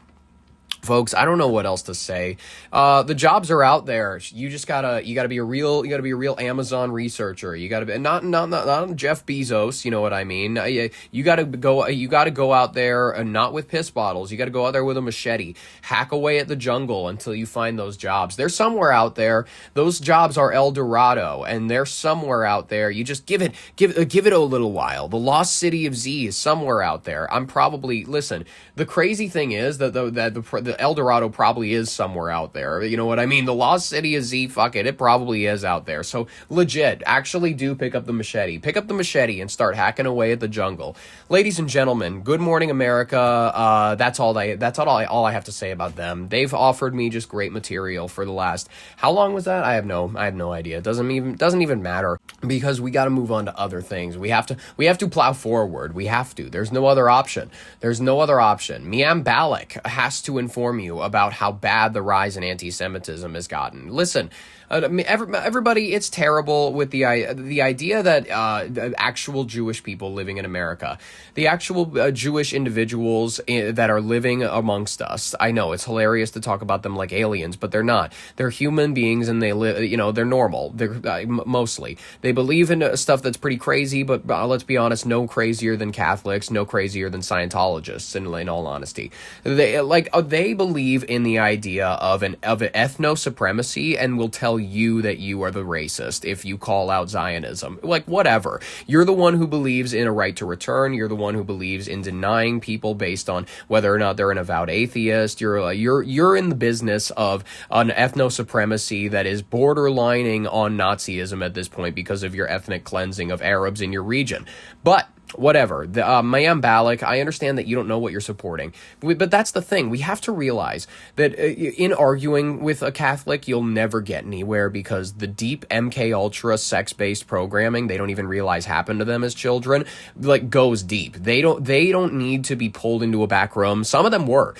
Folks, I don't know what else to say. The jobs are out there. You gotta be a real Amazon researcher. You gotta be not Jeff Bezos. You know what I mean? You gotta go out there and not with piss bottles. You gotta go out there with a machete, hack away at the jungle until you find those jobs. They're somewhere out there. Those jobs are El Dorado, and they're somewhere out there. You just give it a little while. The lost city of Z is somewhere out there. Listen. The crazy thing is that El Dorado probably is somewhere out there. You know what I mean? The lost city of Z, fuck it probably is out there. So legit, actually do pick up the machete. Pick up the machete and start hacking away at the jungle. Ladies and gentlemen, good morning, America. That's all I have to say about them. They've offered me just great material for the last, how long was that? I have no idea. It doesn't even matter, because we got to move on to other things. We have to plow forward. We have to. There's no other option. Miam Balak has to inform you about how bad the rise in anti-Semitism has gotten. Listen, everybody, it's terrible with the idea that actual Jewish people living in America, the actual Jewish individuals that are living amongst us. I know it's hilarious to talk about them like aliens, but they're not. They're human beings, and they live. They're normal. They're mostly. They believe in stuff that's pretty crazy, but let's be honest, no crazier than Catholics, no crazier than Scientologists. In all honesty, they believe in the idea of an ethno supremacy, and will tell you that you are the racist if you call out Zionism. Like, whatever. You're the one who believes in a right to return. You're the one who believes in denying people based on whether or not they're an avowed atheist. You're in the business of an ethno supremacy that is borderlining on Nazism at this point because of your ethnic cleansing of Arabs in your region. But whatever. Mayam Balak, I understand that you don't know what you're supporting, but that's the thing. We have to realize that in arguing with a Catholic, you'll never get anywhere, because the deep MK Ultra sex-based programming they don't even realize happened to them as children, goes deep. They don't need to be pulled into a back room. Some of them were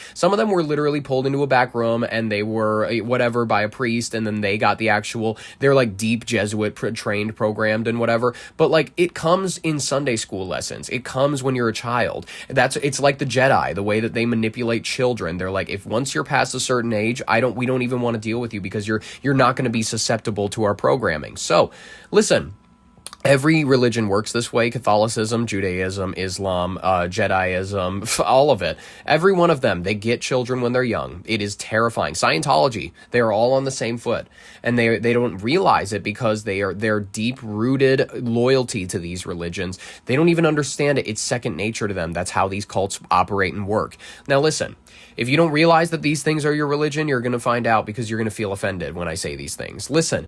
literally pulled into a back room, and they were whatever by a priest, and then they got they're deep Jesuit trained, programmed, and whatever. But it comes in Sunday school lessons. It comes when you're a child. It's like the Jedi, the way that they manipulate children. They're like, if once you're past a certain age, we don't even want to deal with you, because you're not going to be susceptible to our programming. So, listen. Every religion works this way. Catholicism, Judaism, Islam, Jediism, all of it. Every one of them, they get children when they're young. It is terrifying. Scientology, they are all on the same foot. And they don't realize it, because their deep-rooted loyalty to these religions, they don't even understand it. It's second nature to them. That's how these cults operate and work. Now listen, if you don't realize that these things are your religion, you're going to find out, because you're going to feel offended when I say these things. Listen.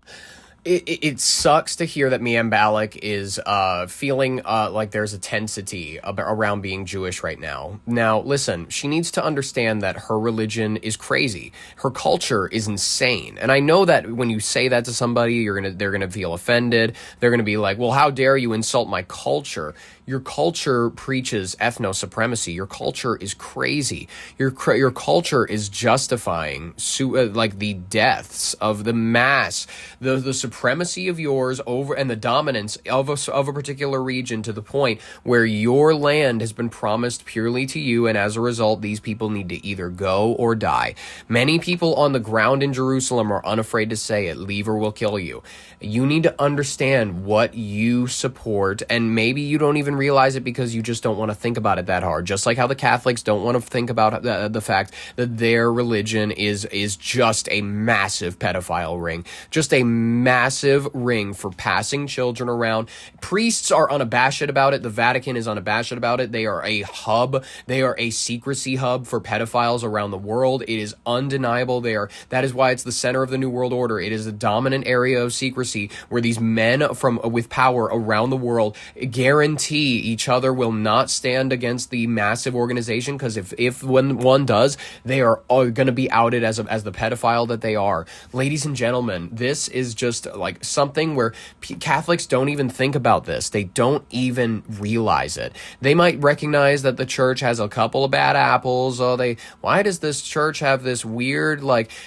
It sucks to hear that Mayam Balak is feeling like there's a tensity around being Jewish right now. Now, listen, she needs to understand that her religion is crazy. Her culture is insane. And I know that when you say that to somebody, they're gonna feel offended. They're gonna be like, well, how dare you insult my culture? Your culture preaches ethno-supremacy. Your culture is crazy. Your culture is justifying the deaths of the mass, the supremacy of yours over, and the dominance of a particular region, to the point where your land has been promised purely to you, and as a result, these people need to either go or die. Many people on the ground in Jerusalem are unafraid to say it. Leave or we'll kill you. You need to understand what you support, and maybe you don't even realize it because you just don't want to think about it that hard. Just like how the Catholics don't want to think about the fact that their religion is just a massive pedophile ring, just a massive ring for passing children around. Priests are unabashed about it. The Vatican is unabashed about it. They are a hub. They are a secrecy hub for pedophiles around the world. It is undeniable. That is why it's the center of the New World Order. It is a dominant area of secrecy where these men with power around the world guarantee each other will not stand against the massive organization, because if when one does, they are going to be outed as the pedophile that they are. Ladies and gentlemen, this is just something where Catholics don't even think about this. They don't even realize it. They might recognize that the church has a couple of bad apples. Why does this church have this weird,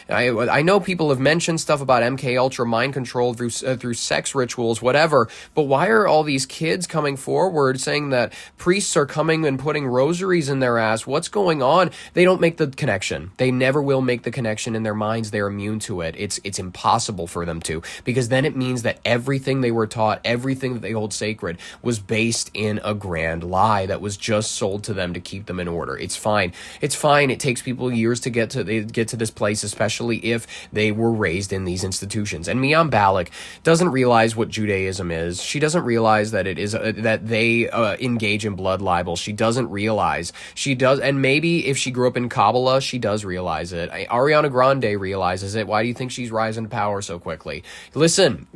I know people have mentioned stuff about MK Ultra mind control through sex rituals, whatever, but why are all these kids coming forward saying that priests are coming and putting rosaries in their ass? What's going on? They don't make the connection. They never will make the connection in their minds. They're immune to it. It's impossible for them to, because then it means that everything they were taught, everything that they hold sacred, was based in a grand lie that was just sold to them to keep them in order. It's fine. It's fine. It takes people years to get to this place, especially if they were raised in these institutions. And Mayam Balak doesn't realize what Judaism is. She doesn't realize that it is that they may engage in blood libel. She doesn't realize. She does, and maybe if she grew up in Kabbalah, she does realize it. Ariana Grande realizes it. Why do you think she's rising to power so quickly? Listen.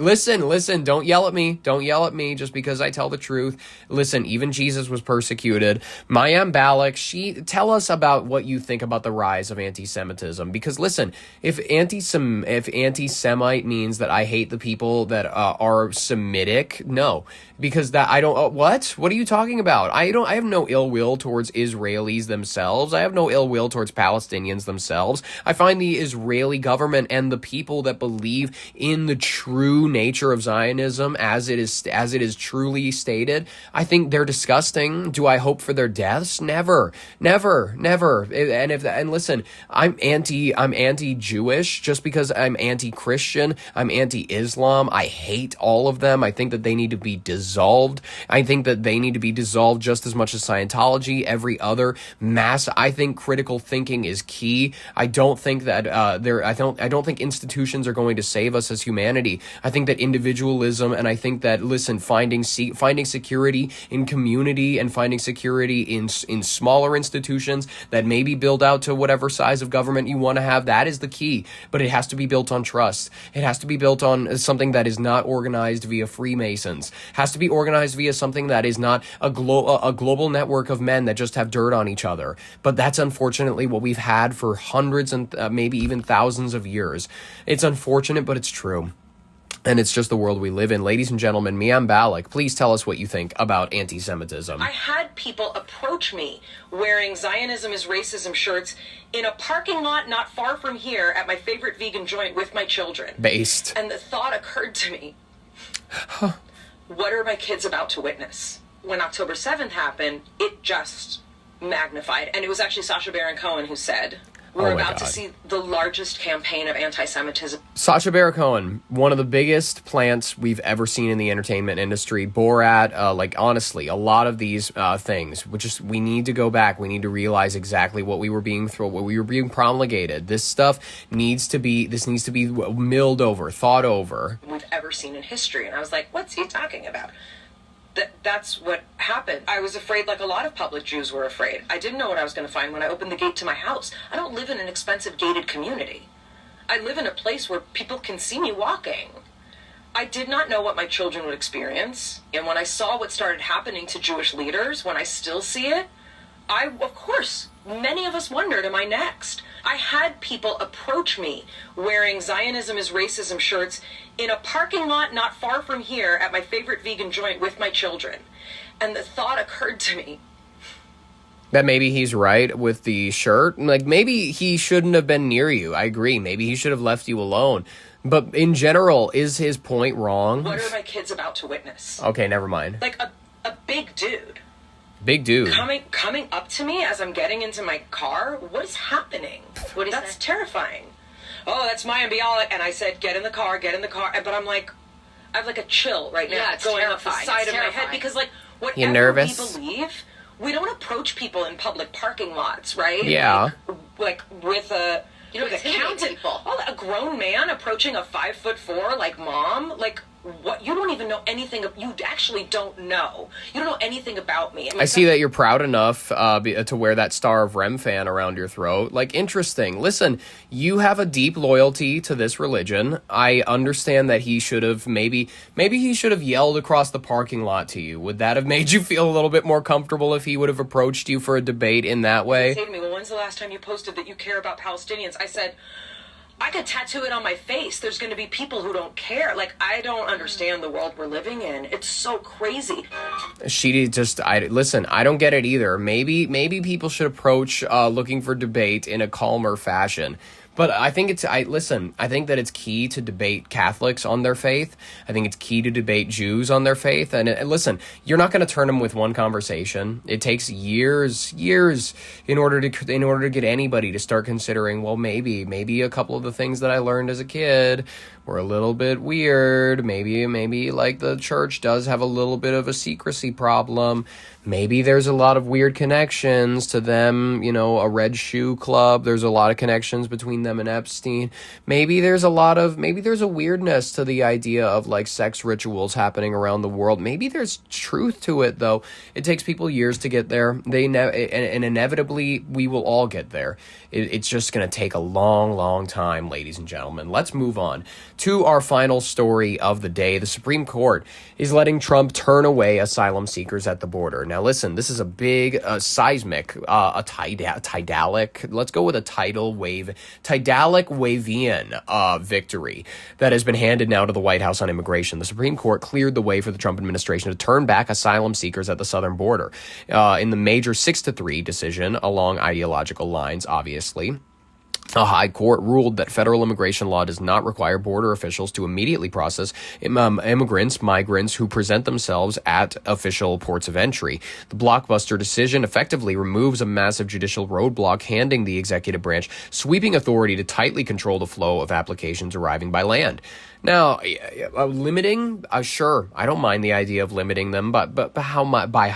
Don't yell at me. Don't yell at me just because I tell the truth. Listen, even Jesus was persecuted. Mayim Balak, tell us about what you think about the rise of anti-Semitism. Because listen, if anti-Semite means that I hate the people that are Semitic, no. Because that I don't what are you talking about? I have no ill will towards Israelis themselves. I have no ill will towards Palestinians themselves. I find the Israeli government and the people that believe in the true nature of Zionism as it is truly stated, I think they're disgusting. Do I hope for their deaths? Never. And listen, I'm anti-Jewish just because I'm anti-Christian. I'm anti-Islam. I hate all of them. I think that they need to be dissolved. I think that they need to be dissolved just as much as Scientology, every other mass. I think critical thinking is key. I don't think that I don't think institutions are going to save us as humanity. I think that individualism, and I think that finding security in community and finding security in smaller institutions that maybe build out to whatever size of government you want to have, that is the key. But it has to be built on trust. It has to be built on something that is not organized via Freemasons. Has to be organized via something that is not a global network of men that just have dirt on each other. But that's unfortunately what we've had for hundreds and maybe even thousands of years. It's unfortunate, but it's true. And it's just the world we live in. Ladies and gentlemen, Mayim Balak, please tell us what you think about anti-Semitism. I had people approach me wearing Zionism is racism shirts in a parking lot not far from here at my favorite vegan joint with my children. Based. And the thought occurred to me, what are my kids about to witness? When October 7th happened, it just magnified. And it was actually Sacha Baron Cohen who said, we're about to see the largest campaign of anti-Semitism. Sacha Baron Cohen, one of the biggest plants we've ever seen in the entertainment industry. Borat, honestly, a lot of these things, we need to go back. We need to realize exactly what we were being promulgated. This stuff needs to be milled over, thought over. We've ever seen in history. And I was like, what's he talking about? That's what happened. I was afraid like a lot of public Jews were afraid. I didn't know what I was going to find when I opened the gate to my house. I don't live in an expensive gated community. I live in a place where people can see me walking. I did not know what my children would experience. And when I saw what started happening to Jewish leaders, when I still see it, of course, many of us wondered, am I next? I had people approach me wearing Zionism is racism shirts in a parking lot not far from here at my favorite vegan joint with my children. And the thought occurred to me that maybe he's right with the shirt. Like, maybe he shouldn't have been near you. I agree. Maybe he should have left you alone. But in general, is his point wrong? What are my kids about to witness? Okay, never mind. Like a big dude. Big dude. Coming up to me as I'm getting into my car? What is happening? That's terrifying. Oh, that's Mayim Balak. And I said, get in the car. But I'm like, I have like a chill right now going up the side of my head. Because like, whatever we believe, we don't approach people in public parking lots, right? Yeah. Like with a... with a counted, a grown man approaching a 5'4" like mom, like what? You don't even know anything. You actually don't know. You don't know anything about me. I see that you're proud enough to wear that Star of Rem fan around your throat. Like, interesting. Listen, you have a deep loyalty to this religion. I understand that he should have maybe he should have yelled across the parking lot to you. Would that have made you feel a little bit more comfortable if he would have approached you for a debate in that way? They say to me, well, when's the last time you posted that you care about Palestinians? I said, I could tattoo it on my face. There's going to be people who don't care. Like, I don't understand the world we're living in. It's so crazy. Listen, I don't get it either. Maybe people should approach looking for debate in a calmer fashion. But I think I think that it's key to debate Catholics on their faith. I think it's key to debate Jews on their faith. And listen, you're not going to turn them with one conversation. It takes years in order to get anybody to start considering, well, maybe a couple of the things that I learned as a kid were a little bit weird. Maybe like the church does have a little bit of a secrecy problem. Maybe there's a lot of weird connections to them, a red shoe club. There's a lot of connections between them and Epstein. Maybe there's a weirdness to the idea of like sex rituals happening around the world. Maybe there's truth to it, though. It takes people years to get there. And inevitably we will all get there. It's just going to take a long, long time, ladies and gentlemen. Let's move on to our final story of the day. The Supreme Court is letting Trump turn away asylum seekers at the border. Now, listen, this is a big seismic, tidalic, let's go with a tidalic wavian victory that has been handed now to the White House on immigration. The Supreme Court cleared the way for the Trump administration to turn back asylum seekers at the southern border in the major 6-3 decision along ideological lines, obviously. The High Court ruled that federal immigration law does not require border officials to immediately process migrants who present themselves at official ports of entry. The blockbuster decision effectively removes a massive judicial roadblock, handing the executive branch sweeping authority to tightly control the flow of applications arriving by land. Now, limiting, sure, I don't mind the idea of limiting them, but how much? By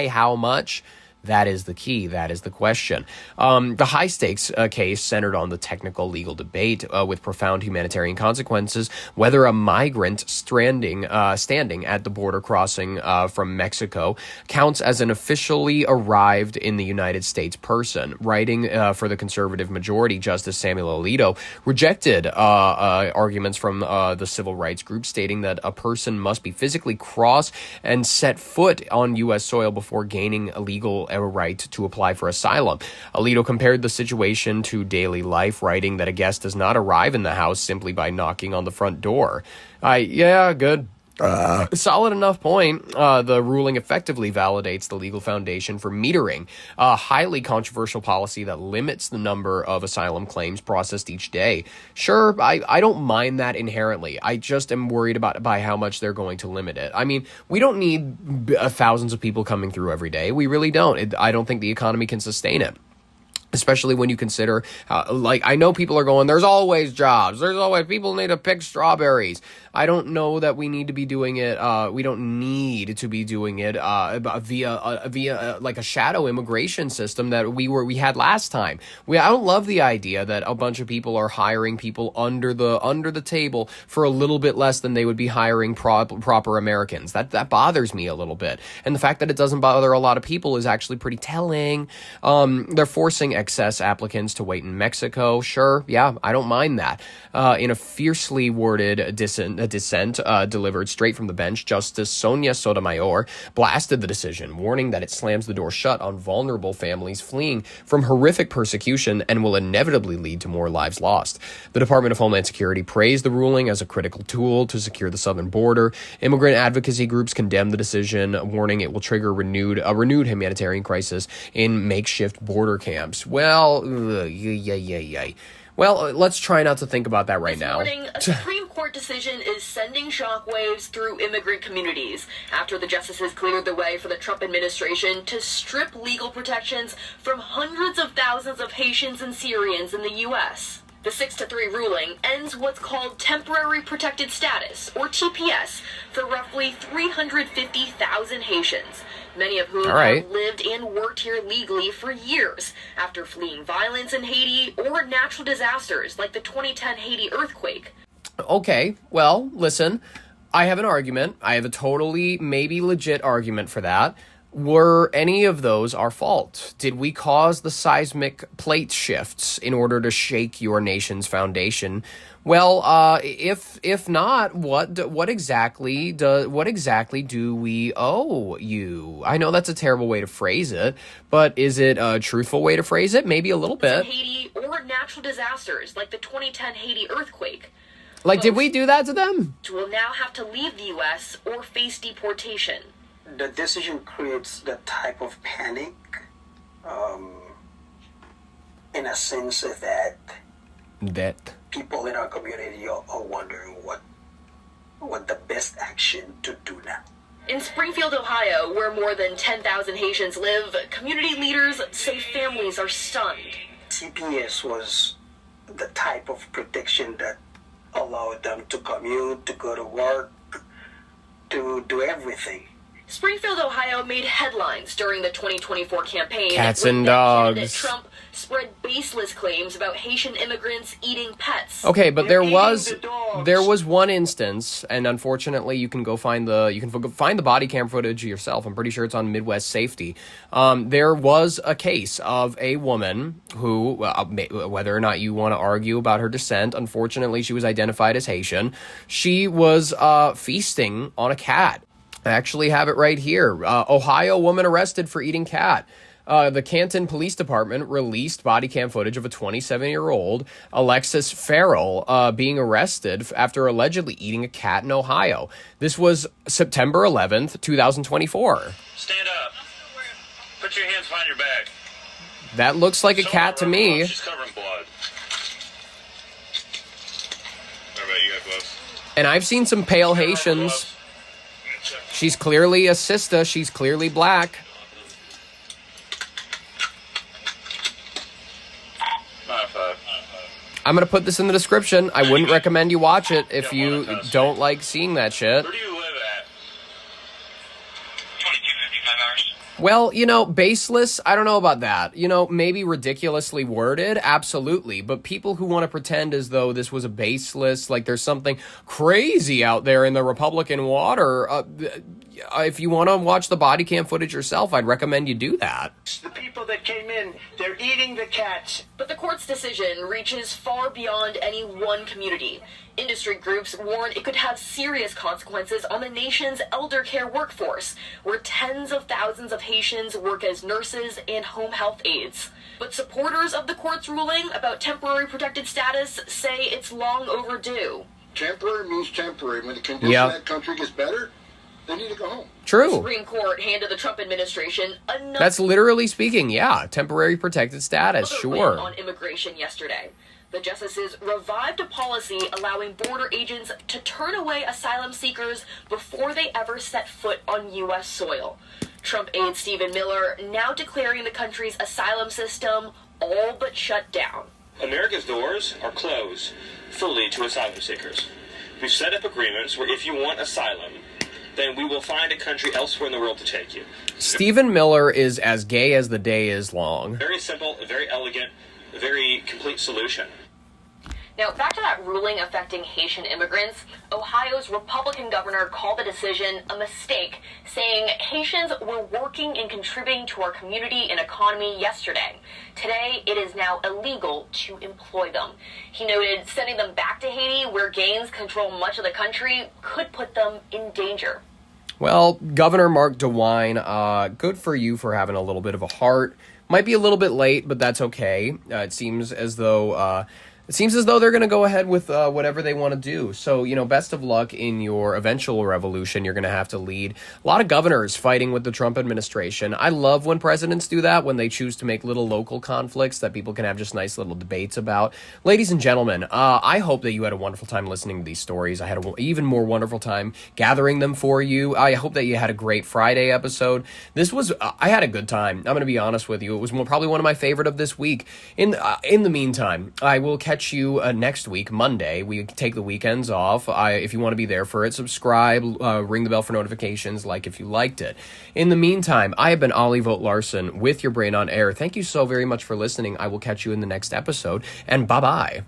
how much? That is the key. That is the question. The high-stakes case centered on the technical legal debate with profound humanitarian consequences, whether a migrant standing at the border crossing from Mexico counts as an officially arrived in the United States person. Writing for the conservative majority, Justice Samuel Alito rejected arguments from the civil rights group, stating that a person must be physically cross and set foot on U.S. soil before gaining a legal right to apply for asylum. Alito compared the situation to daily life, writing that a guest does not arrive in the house simply by knocking on the front door. Good. Solid enough point. The ruling effectively validates the legal foundation for metering, a highly controversial policy that limits the number of asylum claims processed each day. Sure, I don't mind that inherently. I just am worried by how much they're going to limit it. I mean, we don't need thousands of people coming through every day. We really don't. I don't think the economy can sustain it. Especially when you consider, I know people are going, there's always jobs. There's always, people need to pick strawberries. I don't know that we need to be doing it. We don't need to be doing it via like a shadow immigration system that we had last time. I don't love the idea that a bunch of people are hiring people under the table for a little bit less than they would be hiring proper Americans. That bothers me a little bit. And the fact that it doesn't bother a lot of people is actually pretty telling. They're forcing excess applicants to wait in Mexico. Sure, yeah, I don't mind that. In a fiercely worded dissent delivered straight from the bench, Justice Sonia Sotomayor blasted the decision, warning that it slams the door shut on vulnerable families fleeing from horrific persecution and will inevitably lead to more lives lost. The Department of Homeland Security praised the ruling as a critical tool to secure the southern border. Immigrant advocacy groups condemned the decision, warning it will trigger a renewed humanitarian crisis in makeshift border camps. Well, Well, let's try not to think about that right now. This morning, a Supreme Court decision is sending shockwaves through immigrant communities after the justices cleared the way for the Trump administration to strip legal protections from hundreds of thousands of Haitians and Syrians in the U.S. The 6-3 ruling ends what's called temporary protected status, or TPS, for roughly 350,000 Haitians, many of whom have lived and worked here legally for years after fleeing violence in Haiti or natural disasters like the 2010 Haiti earthquake. Okay, well, listen, I have an argument. I have a totally, maybe legit argument for that. Were any of those our fault? Did we cause the seismic plate shifts in order to shake your nation's foundation? Well, if not, what exactly do we owe you? I know that's a terrible way to phrase it, but is it a truthful way to phrase it? Maybe a little bit. Haiti or natural disasters like the 2010 Haiti earthquake. Like, did we do that to them? Will now have to leave the U.S. or face deportation. The decision creates the type of panic, in a sense that people in our community are wondering what the best action to do now. In Springfield, Ohio, where more than 10,000 Haitians live, community leaders say families are stunned. TPS was the type of protection that allowed them to commute, to go to work, to do everything. Springfield, Ohio made headlines during the 2024 campaign. Cats when and candidate dogs. Trump spread baseless claims about Haitian immigrants eating pets. Okay, but there was one instance, and unfortunately, you can find the body cam footage yourself. I'm pretty sure it's on Midwest Safety. There was a case of a woman who, whether or not you want to argue about her descent, unfortunately, she was identified as Haitian. She was feasting on a cat. I actually have it right here. Ohio woman arrested for eating cat. The Canton Police Department released body cam footage of a 27-year-old, Alexis Farrell, being arrested after allegedly eating a cat in Ohio. This was September 11th, 2024. Stand up. Put your hands behind your back. That looks like a cat to me. She's covered in blood. What about you got gloves? And I've seen some pale Haitians. She's clearly a sister. She's clearly black. I'm going to put this in the description. I wouldn't recommend you watch it if you don't like seeing that shit. Where do you live at? 2255 hours. Well, baseless, I don't know about that. Maybe ridiculously worded, absolutely. But people who want to pretend as though this was a baseless, like there's something crazy out there in the Republican water, if you want to watch the body cam footage yourself, I'd recommend you do that. The people that came in, they're eating the cats. But the court's decision reaches far beyond any one community. Industry groups warn it could have serious consequences on the nation's elder care workforce, where tens of thousands of Haitians work as nurses and home health aides. But supporters of the court's ruling about temporary protected status say it's long overdue. Temporary means temporary. When the condition of that country gets better, they need to go home. True. The Supreme Court handed the Trump administration another. That's literally speaking, yeah. Temporary protected status, sure. Win on immigration yesterday. The justices revived a policy allowing border agents to turn away asylum seekers before they ever set foot on U.S. soil. Trump aide Stephen Miller now declaring the country's asylum system all but shut down. America's doors are closed fully to asylum seekers. We've set up agreements where if you want asylum, then we will find a country elsewhere in the world to take you. Stephen Miller is as gay as the day is long. Very simple, very elegant, very complete solution. Now, back to that ruling affecting Haitian immigrants, Ohio's Republican governor called the decision a mistake, saying Haitians were working and contributing to our community and economy yesterday. Today, it is now illegal to employ them. He noted sending them back to Haiti, where gangs control much of the country, could put them in danger. Well, Governor Mark DeWine, good for you for having a little bit of a heart. Might be a little bit late, but that's okay. It seems as though they're going to go ahead with whatever they want to do. So, best of luck in your eventual revolution you're going to have to lead. A lot of governors fighting with the Trump administration. I love when presidents do that, when they choose to make little local conflicts that people can have just nice little debates about. Ladies and gentlemen, I hope that you had a wonderful time listening to these stories. I had an even more wonderful time gathering them for you. I hope that you had a great Friday episode. I had a good time. I'm going to be honest with you. It was probably one of my favorite of this week. In the meantime, I will catch you next week, Monday. We take the weekends off. If you want to be there for it, subscribe, ring the bell for notifications, like if you liked it. In the meantime, I have been Ollie Vogt Larson with your Brain on Air. Thank you so very much for listening. I will catch you in the next episode, and bye-bye.